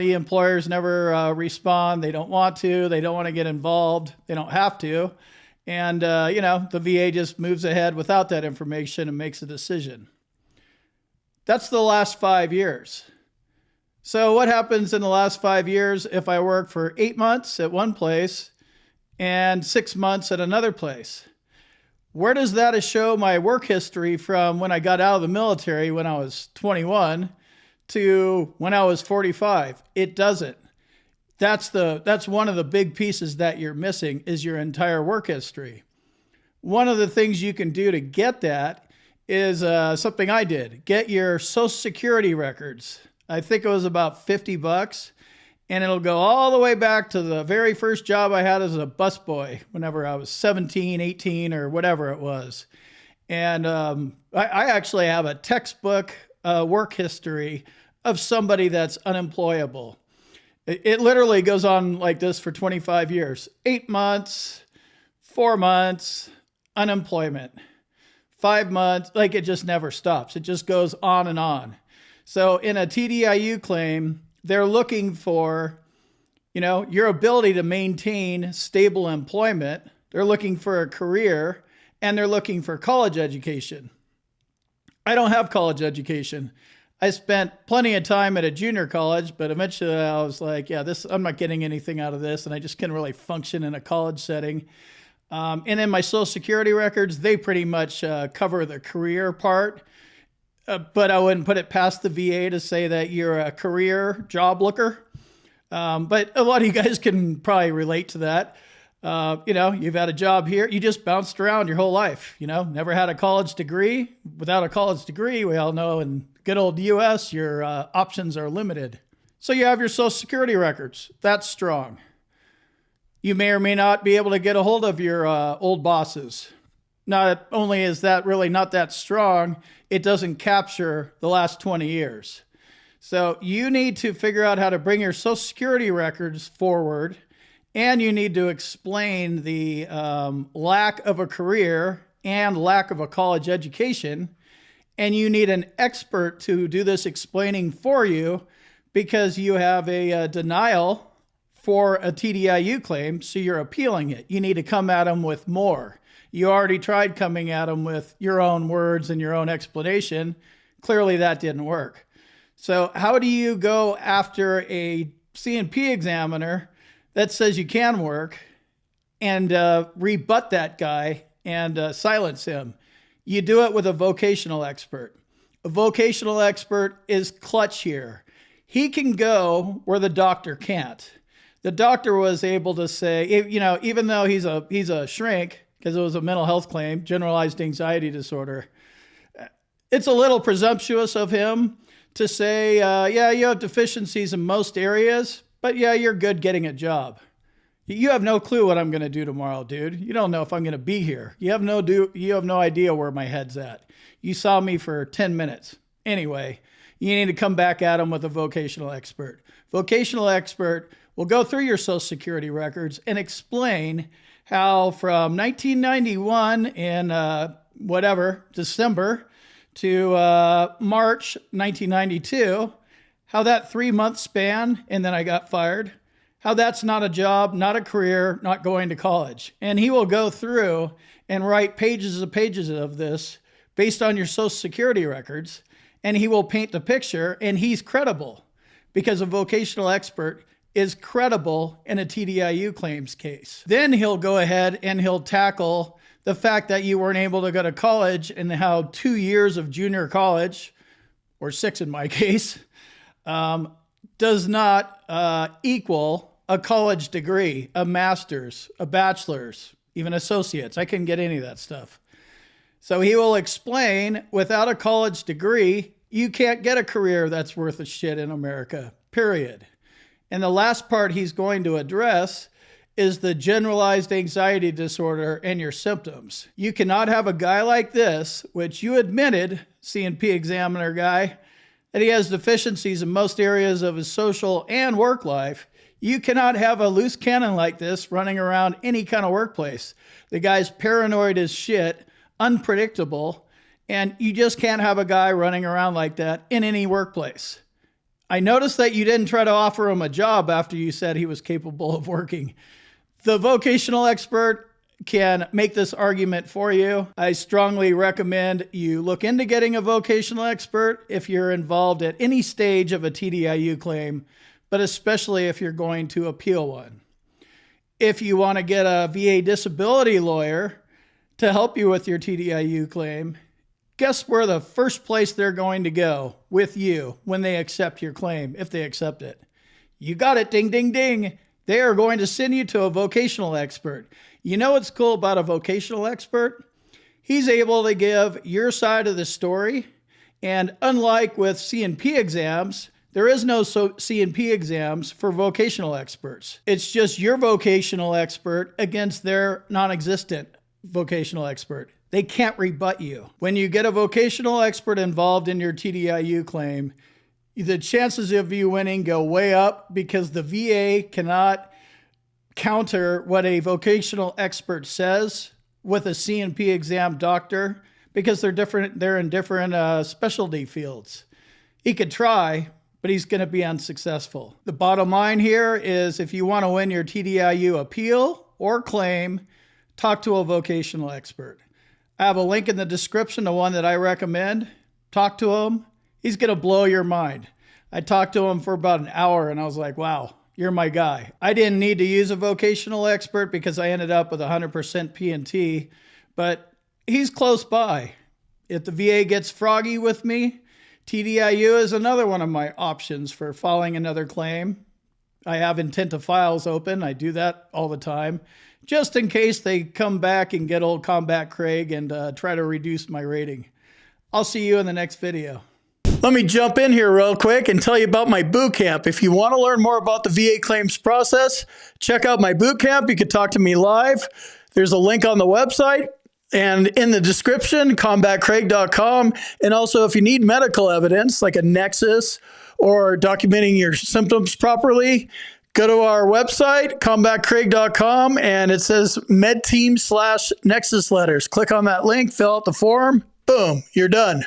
majority employers never respond. They don't want to. They don't want to get involved. They don't have to. And, the VA just moves ahead without that information and makes a decision. That's the last 5 years. So what happens in the last 5 years if I work for 8 months at one place and 6 months at another place? Where does that show my work history from when I got out of the military when I was 21 to when I was 45? It doesn't. That's one of the big pieces that you're missing is your entire work history. One of the things you can do to get that is something I did. Get your Social Security records. I think it was about $50, and it'll go all the way back to the very first job I had as a busboy whenever I was 17, 18, or whatever it was. And I actually have a textbook work history of somebody that's unemployable. It literally goes on like this for 25 years. 8 months, 4 months, unemployment. 5 months, like it just never stops. It just goes on and on. So in a TDIU claim, they're looking for, your ability to maintain stable employment. They're looking for a career, and they're looking for college education. I don't have college education. I spent plenty of time at a junior college, but eventually I was like, I'm not getting anything out of this, and I just couldn't really function in a college setting. And then my Social Security records, they pretty much cover the career part. But I wouldn't put it past the VA to say that you're a career job looker. But a lot of you guys can probably relate to that. You've had a job here. You just bounced around your whole life, never had a college degree. Without a college degree, we all know in good old US, your options are limited. So you have your Social Security records. That's strong. You may or may not be able to get a hold of your old bosses. Not only is that really not that strong, it doesn't capture the last 20 years. So you need to figure out how to bring your Social Security records forward, and you need to explain the lack of a career and lack of a college education. And you need an expert to do this explaining for you because you have a denial for a TDIU claim, so you're appealing it. You need to come at them with more. You already tried coming at them with your own words and your own explanation. Clearly that didn't work. So how do you go after a C&P examiner that says you can work and rebut that guy and silence him? You do it with a vocational expert. A vocational expert is clutch here. He can go where the doctor can't. The doctor was able to say, even though he's a shrink, because it was a mental health claim, generalized anxiety disorder, it's a little presumptuous of him to say, you have deficiencies in most areas, but you're good getting a job. You have no clue what I'm going to do tomorrow, dude. You don't know if I'm going to be here. You have no idea where my head's at. You saw me for 10 minutes. Anyway, you need to come back at him with a vocational expert. Vocational expert will go through your Social Security records and explain how from 1991 in December to March 1992, how that 3-month span, and then I got fired, how that's not a job, not a career, not going to college. And he will go through and write pages and pages of this based on your Social Security records, and he will paint the picture, and he's credible because a vocational expert is credible in a TDIU claims case. Then he'll go ahead and he'll tackle the fact that you weren't able to go to college and how 2 years of junior college, or 6 in my case, does not equal a college degree, a master's, a bachelor's, even associates. I couldn't get any of that stuff. So he will explain, without a college degree, you can't get a career that's worth a shit in America, period. And the last part he's going to address is the generalized anxiety disorder and your symptoms. You cannot have a guy like this, which you admitted, C&P examiner guy, that he has deficiencies in most areas of his social and work life. You cannot have a loose cannon like this running around any kind of workplace. The guy's paranoid as shit, unpredictable, and you just can't have a guy running around like that in any workplace. I noticed that you didn't try to offer him a job after you said he was capable of working. The vocational expert can make this argument for you. I strongly recommend you look into getting a vocational expert if you're involved at any stage of a TDIU claim, but especially if you're going to appeal one. If you want to get a VA disability lawyer to help you with your TDIU claim, guess where the first place they're going to go with you when they accept your claim, if they accept it? You got it, ding, ding, ding. They are going to send you to a vocational expert. You know what's cool about a vocational expert? He's able to give your side of the story. And unlike with CNP exams, there is no CNP exams for vocational experts. It's just your vocational expert against their non-existent vocational expert. They can't rebut you. When you get a vocational expert involved in your TDIU claim, the chances of you winning go way up because the VA cannot counter what a vocational expert says with a CNP exam doctor because they're in different specialty fields. He could try, but he's going to be unsuccessful. The bottom line here is if you want to win your TDIU appeal or claim, talk to a vocational expert. I have a link in the description to one that I recommend. Talk to him. He's going to blow your mind. I talked to him for about an hour and I was like, wow, you're my guy. I didn't need to use a vocational expert because I ended up with 100% P&T, but he's close by. If the VA gets froggy with me, TDIU is another one of my options for filing another claim. I have intent to files open. I do that all the time, just in case they come back and get old Combat Craig and try to reduce my rating. I'll see you in the next video. Let me jump in here real quick and tell you about my boot camp. If you want to learn more about the VA claims process, check out my boot camp. You can talk to me live. There's a link on the website and in the description, combatcraig.com. And also, if you need medical evidence like a nexus or documenting your symptoms properly, go to our website, combatcraig.com, and it says medteam/nexus letters. Click on that link, fill out the form, boom, you're done.